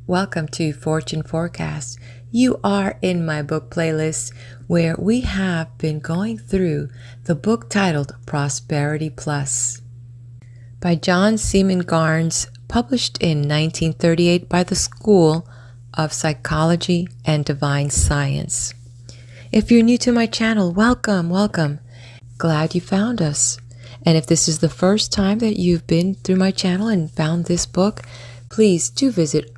Welcome to Fortune Forecast. You are in my book playlist where we have been going through the book titled Prosperity Plus by Seaman Garns, published in 1938 by the School of Psychology and Divine Science. If you're new to my channel, welcome. Glad you found us. And if this is the first time that you've been through my channel and found this book, please do visit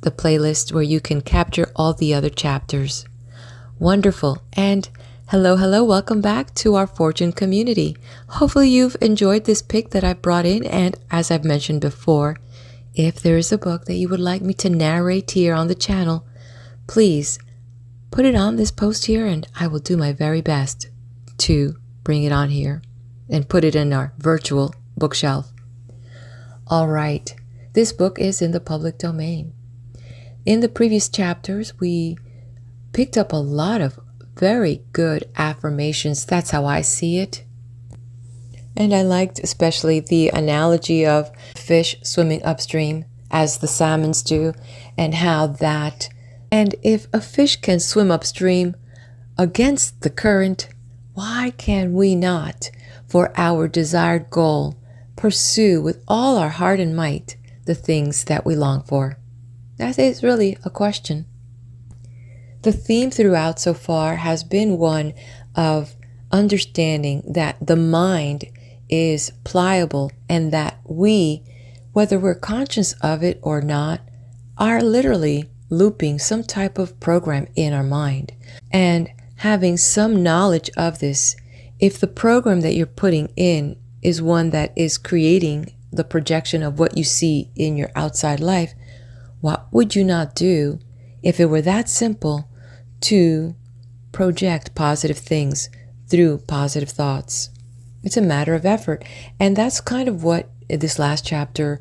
the playlist where you can capture all the other chapters. Wonderful. And hello, welcome back to our Fortune community. Hopefully you've enjoyed this pick that I brought in, and as I've mentioned before, if there is a book that you would like me to narrate here on the channel, please put it on this post here and I will do my very best to bring it on here and put it in our virtual bookshelf. All right, this book is in the public domain. In the previous chapters, we picked up a lot of very good affirmations. That's how I see it. And I liked especially the analogy of fish swimming upstream as the salmons do, and how that, and if a fish can swim upstream against the current, why can we not, for our desired goal, pursue with all our heart and might the things that we long for? That is really a question. The theme throughout so far has been one of understanding that the mind is pliable and that we, whether we're conscious of it or not, are literally looping some type of program in our mind. And having some knowledge of this, if the program that you're putting in is one that is creating the projection of what you see in your outside life, what would you not do if it were that simple to project positive things through positive thoughts? It's a matter of effort. And that's kind of what this last chapter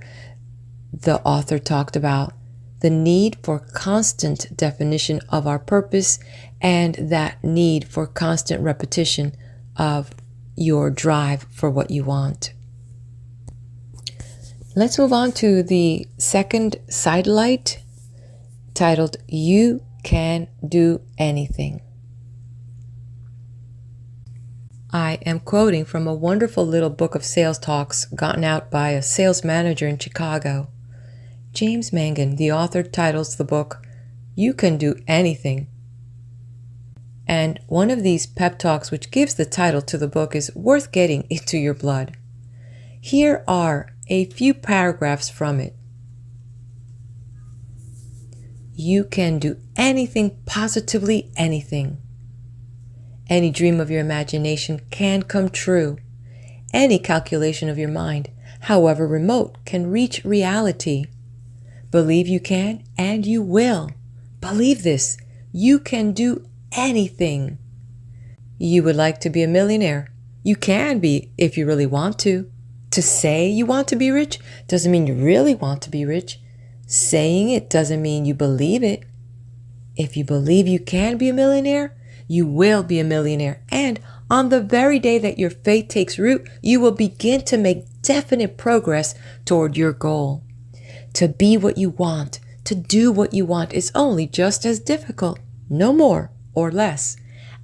the author talked about, the need for constant definition of our purpose and that need for constant repetition of your drive for what you want. Let's move on to the second Sidelight, titled You Can Do Anything. I am quoting from a wonderful little book of sales talks gotten out by a sales manager in Chicago. James Mangan, the author, titles the book, You Can Do Anything. And one of these pep talks, which gives the title to the book, is worth getting into your blood. Here are a few paragraphs from it. You can do anything, positively anything. Any dream of your imagination can come true. Any calculation of your mind, however remote, can reach reality. Believe you can, and you will. Believe this. You can do anything. You would like to be a millionaire. You can be if you really want to. To say you want to be rich doesn't mean you really want to be rich. Saying it doesn't mean you believe it. If you believe you can be a millionaire, you will be a millionaire. And on the very day that your faith takes root, you will begin to make definite progress toward your goal. To be what you want, to do what you want is only just as difficult, no more or less,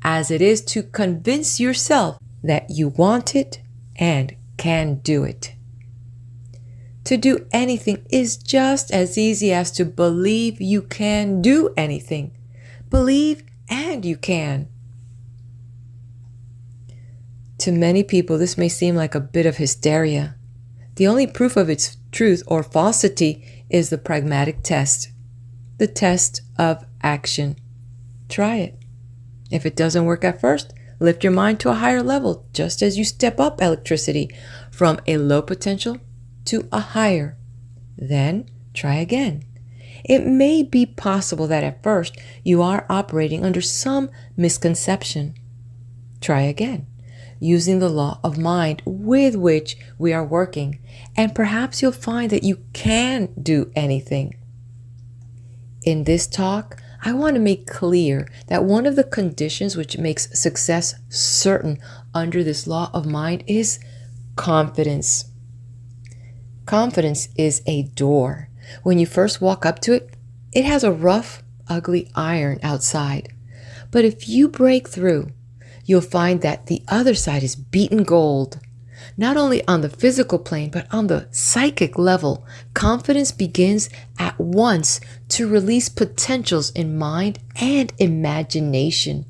as it is to convince yourself that you want it and can do it. To do anything is just as easy as to believe you can do anything. Believe and you can. To many people, this may seem like a bit of hysteria. The only proof of its truth or falsity is the pragmatic test, the test of action. Try it. If it doesn't work at first, lift your mind to a higher level, just as you step up electricity from a low potential to a higher. Then try again. It may be possible that at first you are operating under some misconception. Try again, using the law of mind with which we are working, and perhaps you'll find that you can do anything. In this talk, I want to make clear that one of the conditions which makes success certain under this law of mind is confidence. Confidence is a door. When you first walk up to it, It has a rough, ugly iron outside. But if you break through, you'll find that the other side is beaten gold. Not only on the physical plane, but on the psychic level, confidence begins at once to release potentials in mind and imagination,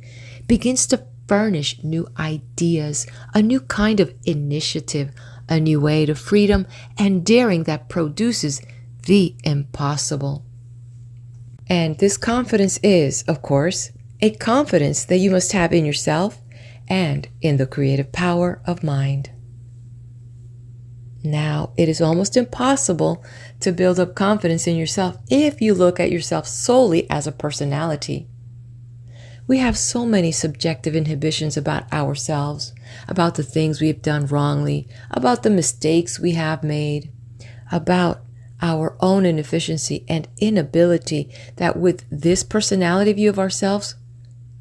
begins to furnish new ideas, a new kind of initiative, a new way to freedom and daring that produces the impossible. And this confidence is, of course, a confidence that you must have in yourself and in the creative power of mind. Now, it is almost impossible to build up confidence in yourself if you look at yourself solely as a personality. We have so many subjective inhibitions about ourselves, about the things we have done wrongly, about the mistakes we have made, about our own inefficiency and inability, that with this personality view of ourselves,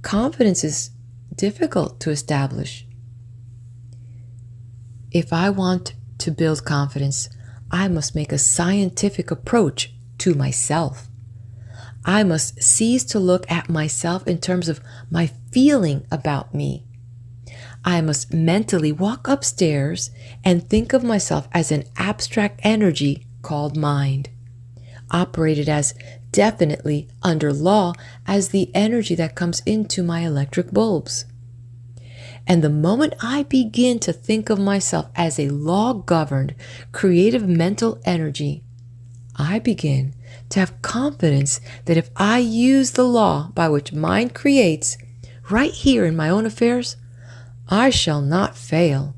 confidence is difficult to establish. If I want to build confidence, I must make a scientific approach to myself. I must cease to look at myself in terms of my feeling about me. I must mentally walk upstairs and think of myself as an abstract energy called mind, operated as definitely under law as the energy that comes into my electric bulbs. And the moment I begin to think of myself as a law-governed, creative mental energy, I begin to have confidence that if I use the law by which mind creates right here in my own affairs, I shall not fail.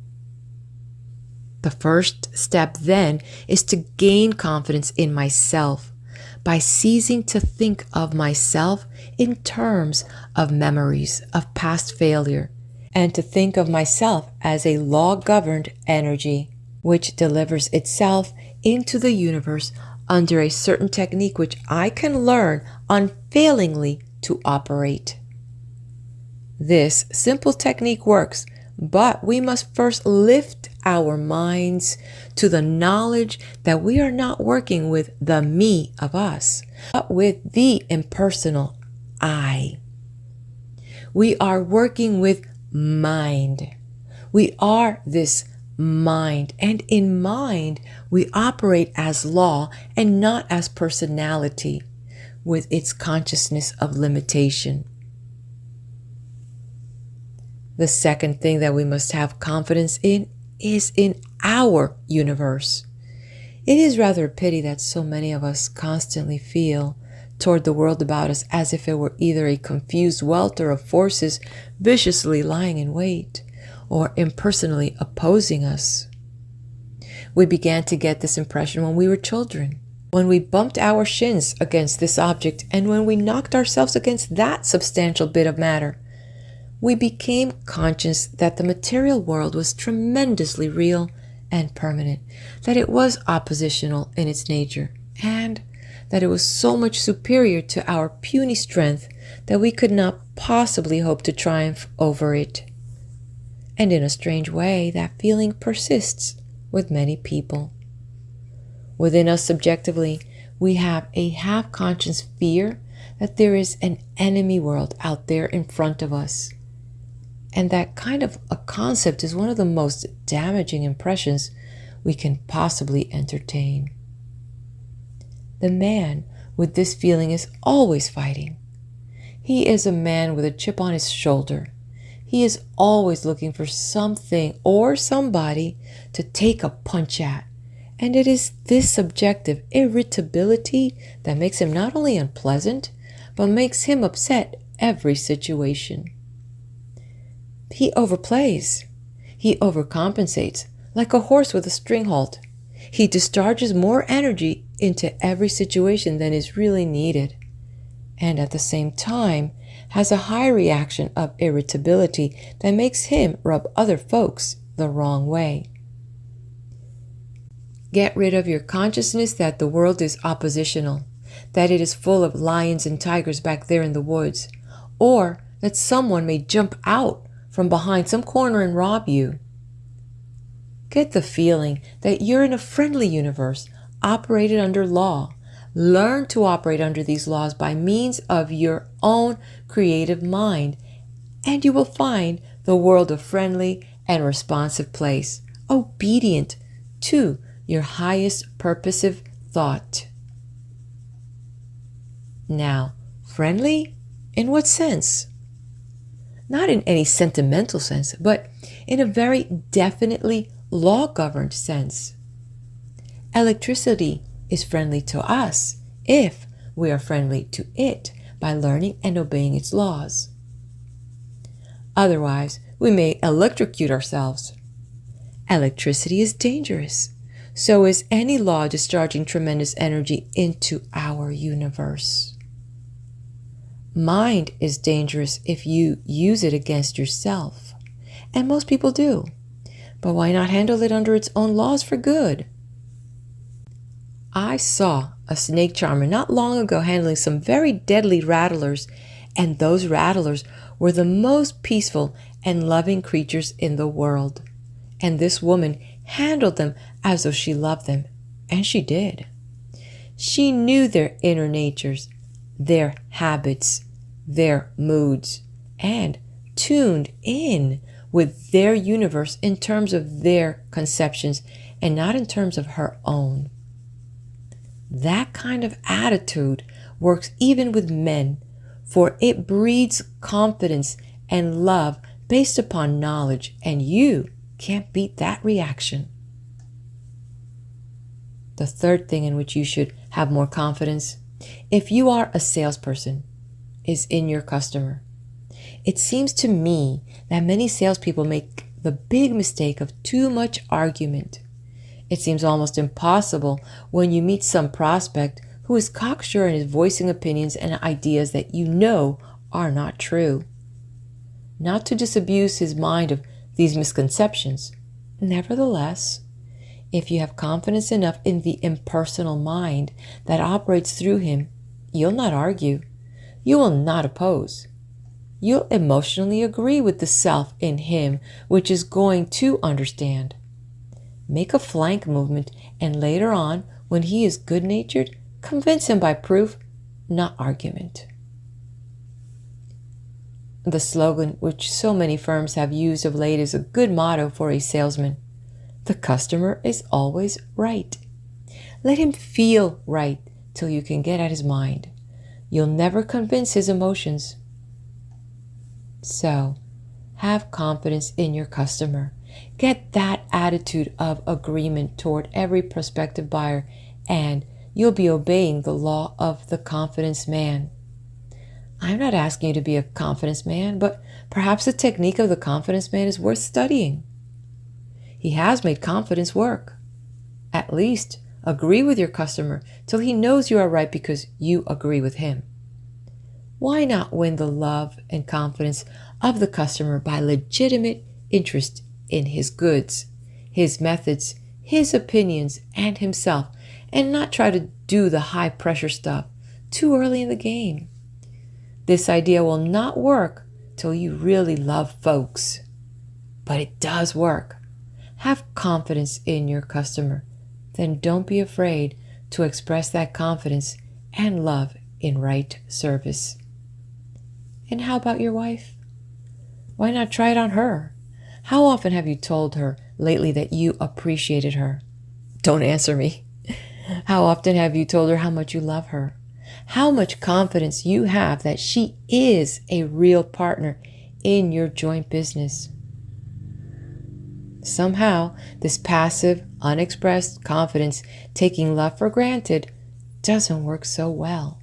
The first step then is to gain confidence in myself by ceasing to think of myself in terms of memories of past failure, and to think of myself as a law-governed energy which delivers itself into the universe under a certain technique which I can learn unfailingly to operate. This simple technique works, but we must first lift our minds to the knowledge that we are not working with the me of us, but with the impersonal I. We are working with mind. We are this mind, and in mind we operate as law and not as personality with its consciousness of limitation. The second thing that we must have confidence in is in our universe. It is rather a pity that so many of us constantly feel toward the world about us as if it were either a confused welter of forces viciously lying in wait or impersonally opposing us. We began to get this impression when we were children, when we bumped our shins against this object and when we knocked ourselves against that substantial bit of matter. We became conscious that the material world was tremendously real and permanent, that it was oppositional in its nature, and that it was so much superior to our puny strength that we could not possibly hope to triumph over it. And in a strange way, that feeling persists with many people. Within us subjectively, we have a half-conscious fear that there is an enemy world out there in front of us. And that kind of a concept is one of the most damaging impressions we can possibly entertain. The man with this feeling is always fighting. He is a man with a chip on his shoulder. He is always looking for something or somebody to take a punch at. And it is this subjective irritability that makes him not only unpleasant, but makes him upset every situation. He overplays. He overcompensates, like a horse with a string halt. He discharges more energy into every situation than is really needed, and at the same time has a high reaction of irritability that makes him rub other folks the wrong way. Get rid of your consciousness that the world is oppositional, that it is full of lions and tigers back there in the woods, or that someone may jump out from behind some corner and rob you. Get the feeling that you're in a friendly universe operated under law Learn to operate under these laws by means of your own creative mind, and you will find the world a friendly and responsive place, obedient to your highest purposive thought. Now, friendly? In what sense? Not in any sentimental sense, but in a very definitely law-governed sense. Electricity is friendly to us if we are friendly to it by learning and obeying its laws. Otherwise, we may electrocute ourselves. Electricity is dangerous. So is any law discharging tremendous energy into our universe. Mind is dangerous if you use it against yourself. And most people do. But why not handle it under its own laws for good? I saw a snake charmer not long ago handling some very deadly rattlers, and those rattlers were the most peaceful and loving creatures in the world. And this woman handled them as though she loved them, and she did. She knew their inner natures, their habits, their moods, and tuned in with their universe in terms of their conceptions and not in terms of her own. That kind of attitude works even with men, for it breeds confidence and love based upon knowledge, and you can't beat that reaction. The third thing in which you should have more confidence, if you are a salesperson, is in your customer. It seems to me that many salespeople make the big mistake of too much argument. It seems almost impossible when you meet some prospect who is cocksure and is voicing opinions and ideas that you know are not true. Not to disabuse his mind of these misconceptions. Nevertheless, if you have confidence enough in the impersonal mind that operates through him, you'll not argue. You will not oppose. You'll emotionally agree with the self in him which is going to understand. Make a flank movement, and later on, when he is good-natured, convince him by proof, not argument. The slogan which so many firms have used of late is a good motto for a salesman. The customer is always right. Let him feel right till you can get at his mind. You'll never convince his emotions. So, have confidence in your customer. Get that attitude of agreement toward every prospective buyer, and you'll be obeying the law of the confidence man. I'm not asking you to be a confidence man, but perhaps the technique of the confidence man is worth studying. He has made confidence work. At least, agree with your customer till he knows you are right because you agree with him. Why not win the love and confidence of the customer by legitimate interest in his goods, his methods, his opinions, and himself, and not try to do the high-pressure stuff too early in the game? This idea will not work till you really love folks. But it does work. Have confidence in your customer. Then don't be afraid to express that confidence and love in right service. And how about your wife? Why not try it on her? How often have you told her lately that you appreciated her? Don't answer me. How often have you told her how much you love her? How much confidence you have that she is a real partner in your joint business? Somehow, this passive, unexpressed confidence, taking love for granted, doesn't work so well.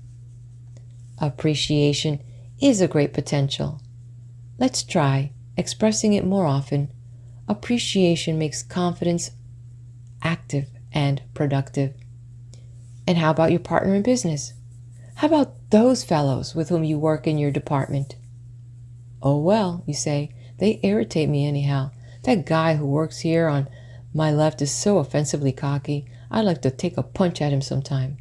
Appreciation is a great potential. Let's try expressing it more often. Appreciation makes confidence active and productive. And how about your partner in business? How about those fellows with whom you work in your department? Oh, well, you say, they irritate me anyhow. That guy who works here on my left is so offensively cocky, I'd like to take a punch at him sometime.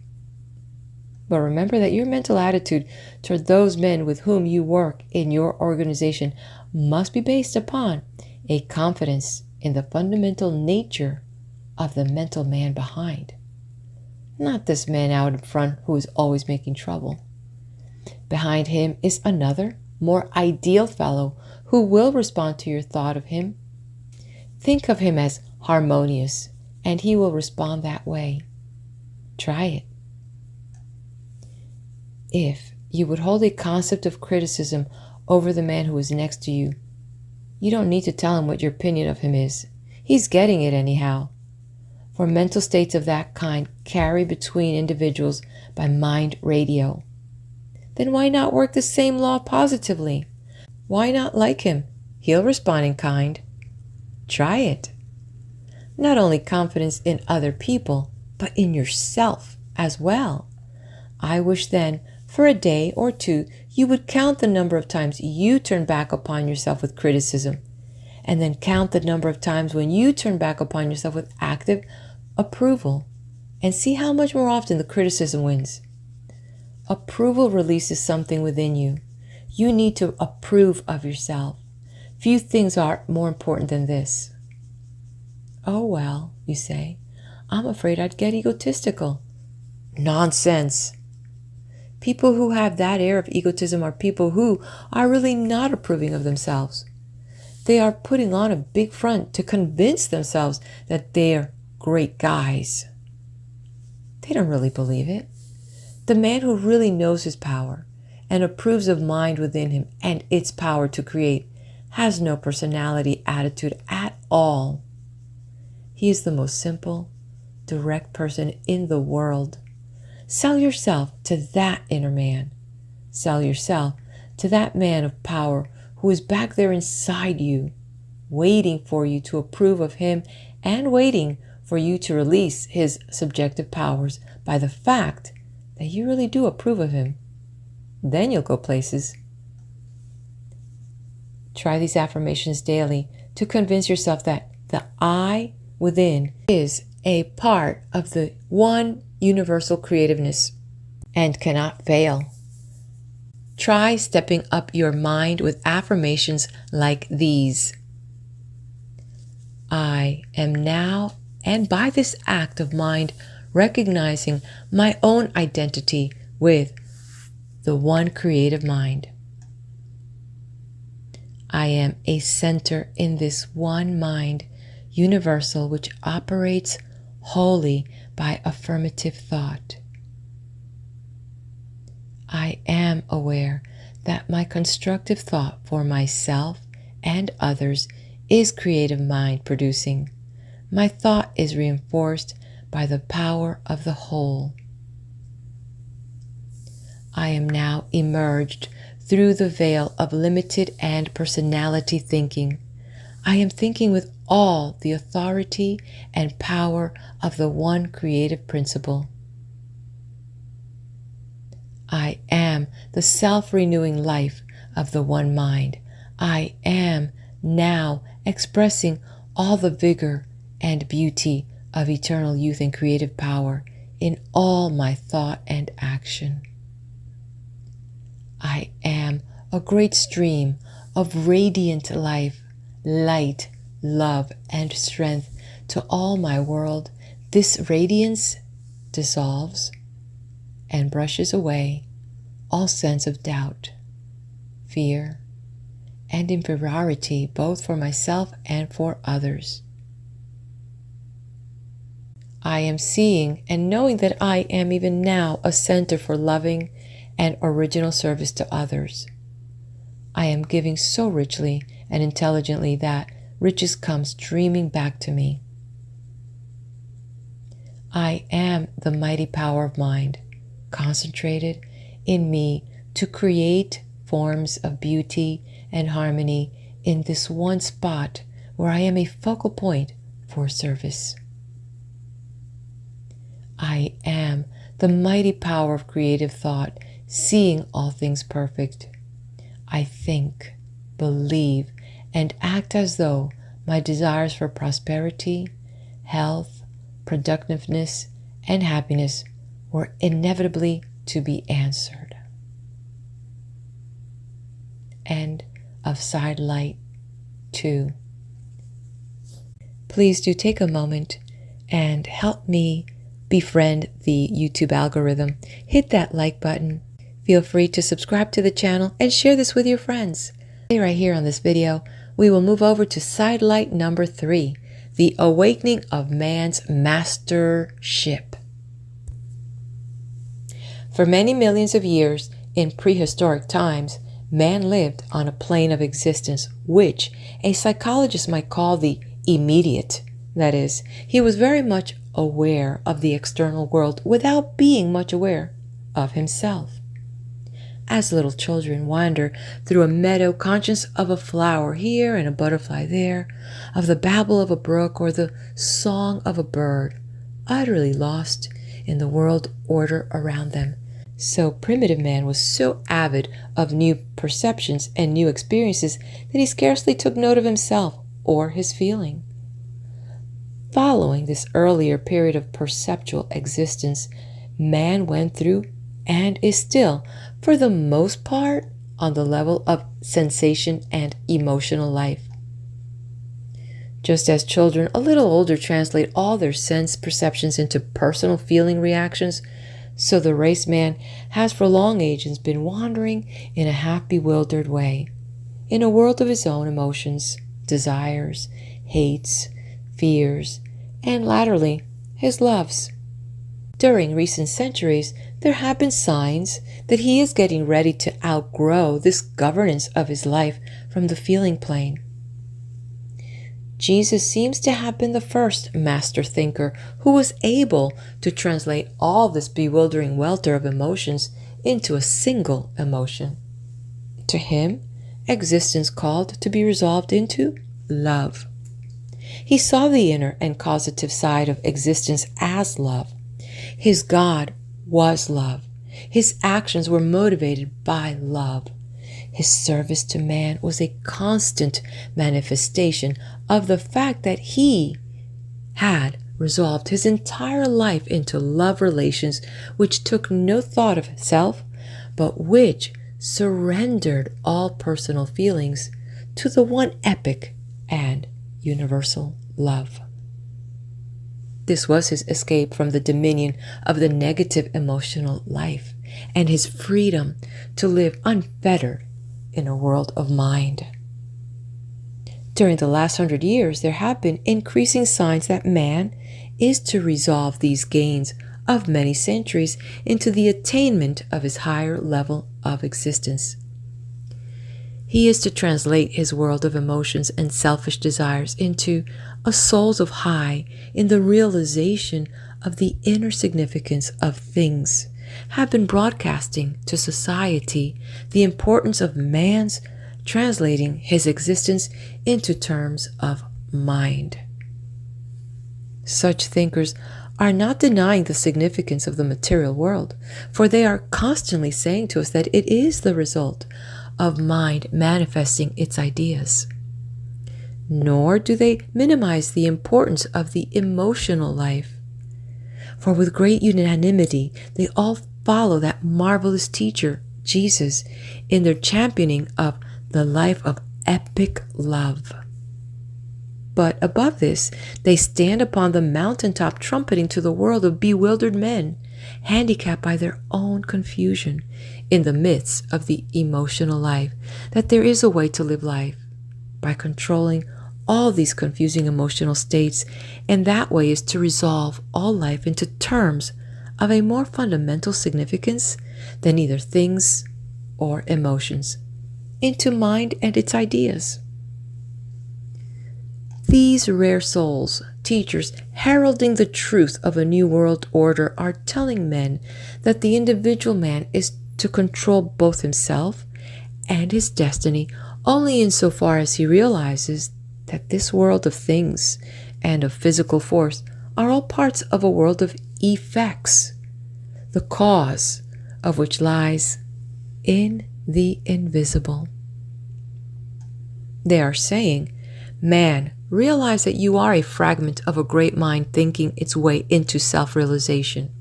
But remember that your mental attitude toward those men with whom you work in your organization must be based upon a confidence in the fundamental nature of the mental man behind. not this man out in front who is always making trouble. Behind him is another, more ideal fellow who will respond to your thought of him. Think of him as harmonious, and he will respond that way. Try it. If you would hold a concept of criticism over the man who is next to you, you don't need to tell him what your opinion of him is. He's getting it anyhow. For mental states of that kind carry between individuals by mind radio. Then why not work the same law positively? Why not like him? He'll respond in kind. Try it. Not only confidence in other people, but in yourself as well. I wish then, for a day or two, you would count the number of times you turn back upon yourself with criticism, and then count the number of times when you turn back upon yourself with active approval, and see how much more often the criticism wins. Approval releases something within you. You need to approve of yourself. Few things are more important than this. Oh, well, you say, I'm afraid I'd get egotistical. Nonsense. People who have that air of egotism are people who are really not approving of themselves. They are putting on a big front to convince themselves that they're great guys. They don't really believe it. The man who really knows his power and approves of mind within him and its power to create has no personality attitude at all. He is the most simple, direct person in the world. Sell yourself to that inner man. Sell yourself to that man of power who is back there inside you, waiting for you to approve of him and waiting for you to release his subjective powers by the fact that you really do approve of him. Then you'll go places. Try these affirmations daily to convince yourself that the I within is a part of the one universal creativeness and cannot fail. Try stepping up your mind with affirmations like these. I am now, and by this act of mind, recognizing my own identity with the one creative mind. I am a center in this one mind, universal, which operates wholly by affirmative thought. I am aware that my constructive thought for myself and others is creative mind producing. My thought is reinforced by the power of the whole. I am now emerged through the veil of limited and personality thinking. I am thinking with all the authority and power of the one creative principle. I am the self-renewing life of the one mind. I am now expressing all the vigor and beauty of eternal youth and creative power in all my thought and action. I am a great stream of radiant life, light, love, and strength to all my world. This radiance dissolves and brushes away all sense of doubt, fear, and inferiority, both for myself and for others. I am seeing and knowing that I am even now a center for loving and original service to others. I am giving so richly and intelligently that riches come streaming back to me. I am the mighty power of mind, concentrated in me to create forms of beauty and harmony in this one spot where I am a focal point for service. I am the mighty power of creative thought, seeing all things perfect. I think, believe, and act as though my desires for prosperity, health, productiveness, and happiness were inevitably to be answered. End of Sidelight 2. Please do take a moment and help me befriend the YouTube algorithm, hit that like button. Feel free to subscribe to the channel and share this with your friends. Right here on this video, we will move over to Sidelight number 3, the awakening of man's mastership. For many millions of years in prehistoric times, man lived on a plane of existence which a psychologist might call the immediate. That is, he was very much aware of the external world without being much aware of himself. As little children wander through a meadow, conscious of a flower here and a butterfly there, of the babble of a brook or the song of a bird, utterly lost in the world order around them. So primitive man was so avid of new perceptions and new experiences that he scarcely took note of himself or his feeling. Following this earlier period of perceptual existence, man went through and is still, for the most part, on the level of sensation and emotional life. Just as children a little older translate all their sense perceptions into personal feeling reactions, so the race man has for long ages been wandering in a half-bewildered way, in a world of his own emotions, desires, hates, fears, and latterly, his loves. During recent centuries, there have been signs that he is getting ready to outgrow this governance of his life from the feeling plane. Jesus seems to have been the first master thinker who was able to translate all this bewildering welter of emotions into a single emotion. To him, existence called to be resolved into love. He saw the inner and causative side of existence as love. His God was love. His actions were motivated by love. His service to man was a constant manifestation of the fact that he had resolved his entire life into love relations which took no thought of self, but which surrendered all personal feelings to the one epic and universal love. This was his escape from the dominion of the negative emotional life and his freedom to live unfettered in a world of mind. During the last 100 years, there have been increasing signs that man is to resolve these gains of many centuries into the attainment of his higher level of existence. He is to translate his world of emotions and selfish desires into a souls of high in the realization of the inner significance of things, have been broadcasting to society the importance of man's translating his existence into terms of mind. Such thinkers are not denying the significance of the material world, for they are constantly saying to us that it is the result of mind manifesting its ideas. Nor do they minimize the importance of the emotional life, for with great unanimity they all follow that marvelous teacher, Jesus, in their championing of the life of epic love. But above this, they stand upon the mountaintop trumpeting to the world of bewildered men, handicapped by their own confusion in the midst of the emotional life, that there is a way to live life by controlling all these confusing emotional states, and that way is to resolve all life into terms of a more fundamental significance than either things or emotions, into mind and its ideas. These rare souls, teachers heralding the truth of a new world order, are telling men that the individual man is to control both himself and his destiny only insofar as he realizes that this world of things and of physical force are all parts of a world of effects, the cause of which lies in the invisible. They are saying, man, realize that you are a fragment of a great mind thinking its way into self-realization.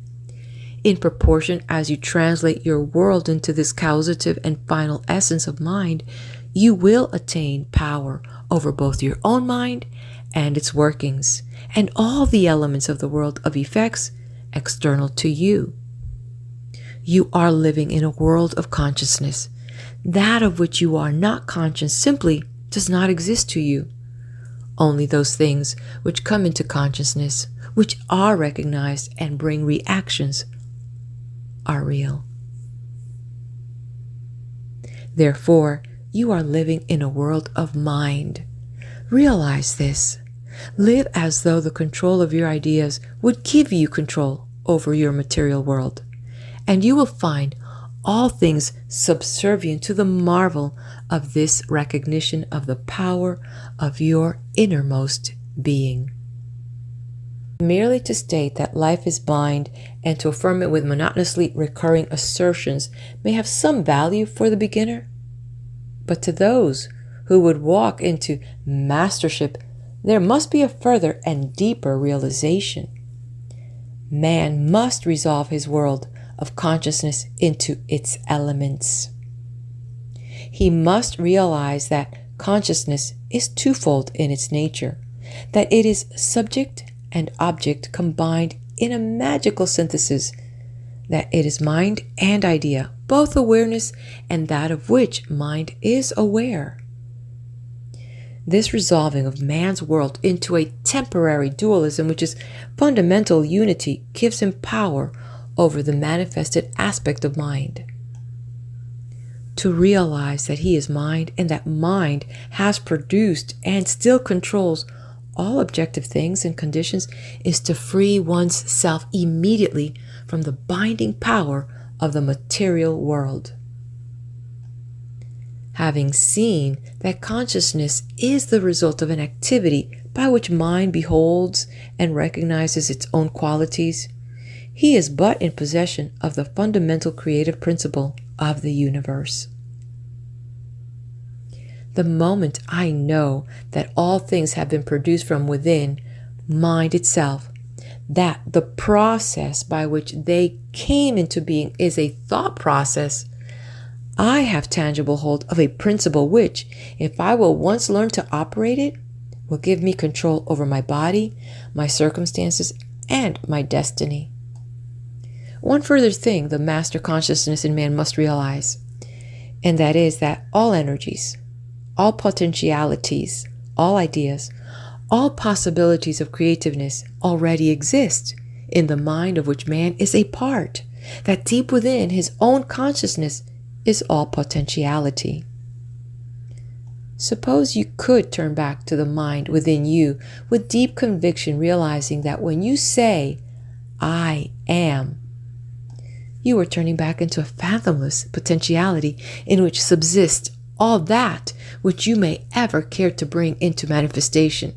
In proportion as you translate your world into this causative and final essence of mind, you will attain power over both your own mind and its workings, and all the elements of the world of effects external to you. You are living in a world of consciousness. That of which you are not conscious simply does not exist to you. Only those things which come into consciousness, which are recognized and bring reactions, are real. Therefore, you are living in a world of mind. Realize this. Live as though the control of your ideas would give you control over your material world, and you will find all things subservient to the marvel of this recognition of the power of your innermost being. Merely to state that life is blind and to affirm it with monotonously recurring assertions may have some value for the beginner, but to those who would walk into mastership, there must be a further and deeper realization. Man must resolve his world of consciousness into its elements. He must realize that consciousness is twofold in its nature, that it is subject and object combined in a magical synthesis, that it is mind and idea, both awareness and that of which mind is aware. This resolving of man's world into a temporary dualism, which is fundamental unity, gives him power over the manifested aspect of mind. To realize that he is mind and that mind has produced and still controls all objective things and conditions is to free one's self immediately from the binding power of the material world. Having seen that consciousness is the result of an activity by which mind beholds and recognizes its own qualities, he is but in possession of the fundamental creative principle of the universe. The moment I know that all things have been produced from within mind itself, that the process by which they came into being is a thought process, I have tangible hold of a principle which, if I will once learn to operate it, will give me control over my body, my circumstances, and my destiny. One further thing the master consciousness in man must realize, and that is that all energies, all potentialities, all ideas, all possibilities of creativeness already exist in the mind of which man is a part, that deep within his own consciousness is all potentiality. Suppose you could turn back to the mind within you with deep conviction, realizing that when you say, I am, you are turning back into a fathomless potentiality in which subsists all that which you may ever care to bring into manifestation.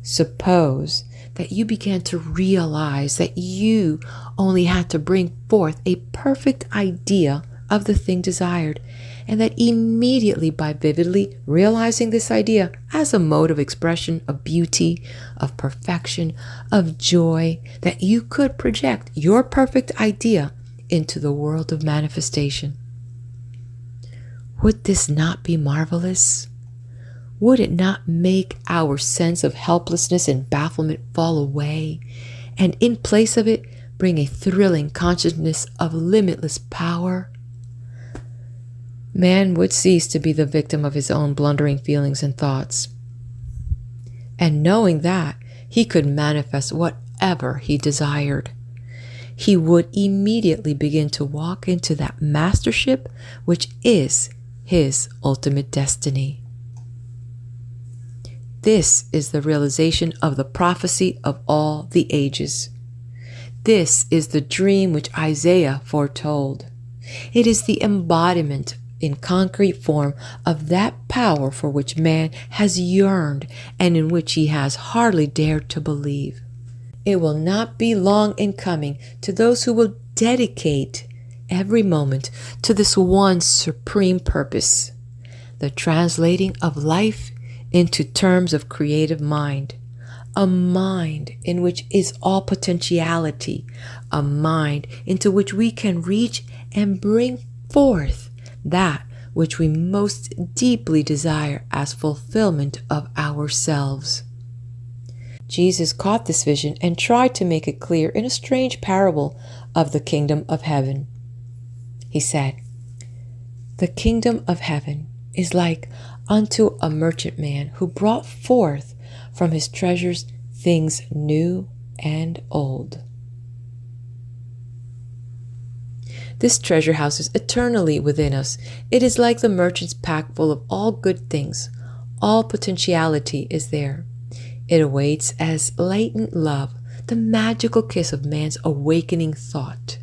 Suppose that you began to realize that you only had to bring forth a perfect idea of the thing desired, and that immediately by vividly realizing this idea as a mode of expression of beauty, of perfection, of joy, that you could project your perfect idea into the world of manifestation. Would this not be marvelous? Would it not make our sense of helplessness and bafflement fall away, and in place of it bring a thrilling consciousness of limitless power? Man would cease to be the victim of his own blundering feelings and thoughts. And knowing that, he could manifest whatever he desired. He would immediately begin to walk into that mastership which is his ultimate destiny. This is the realization of the prophecy of all the ages. This is the dream which Isaiah foretold. It is the embodiment in concrete form of that power for which man has yearned and in which he has hardly dared to believe. It will not be long in coming to those who will dedicate every moment to this one supreme purpose, the translating of life into terms of creative mind, a mind in which is all potentiality, a mind into which we can reach and bring forth that which we most deeply desire as fulfillment of ourselves. Jesus caught this vision and tried to make it clear in a strange parable of the kingdom of heaven. He said, "The kingdom of heaven is like unto a merchantman who brought forth from his treasures things new and old." This treasure house is eternally within us. It is like the merchant's pack full of all good things. All potentiality is there. It awaits as latent love, the magical kiss of man's awakening thought.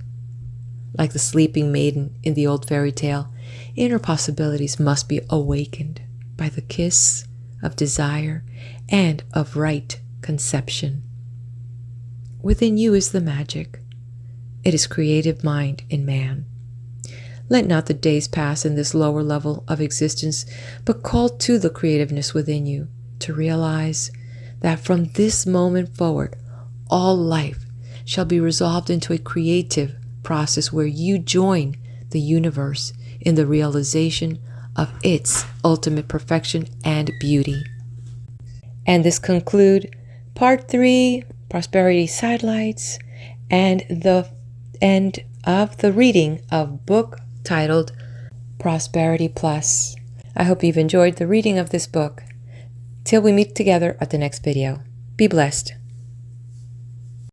Like the sleeping maiden in the old fairy tale, inner possibilities must be awakened by the kiss of desire and of right conception. Within you is the magic. It is creative mind in man. Let not the days pass in this lower level of existence, but call to the creativeness within you to realize that from this moment forward, all life shall be resolved into a creative process where you join the universe in the realization of its ultimate perfection and beauty. And this concludes Part 3, Prosperity Sidelights, and the end of the reading of book titled Prosperity Plus. I hope you've enjoyed the reading of this book. Till we meet together at the next video. Be blessed.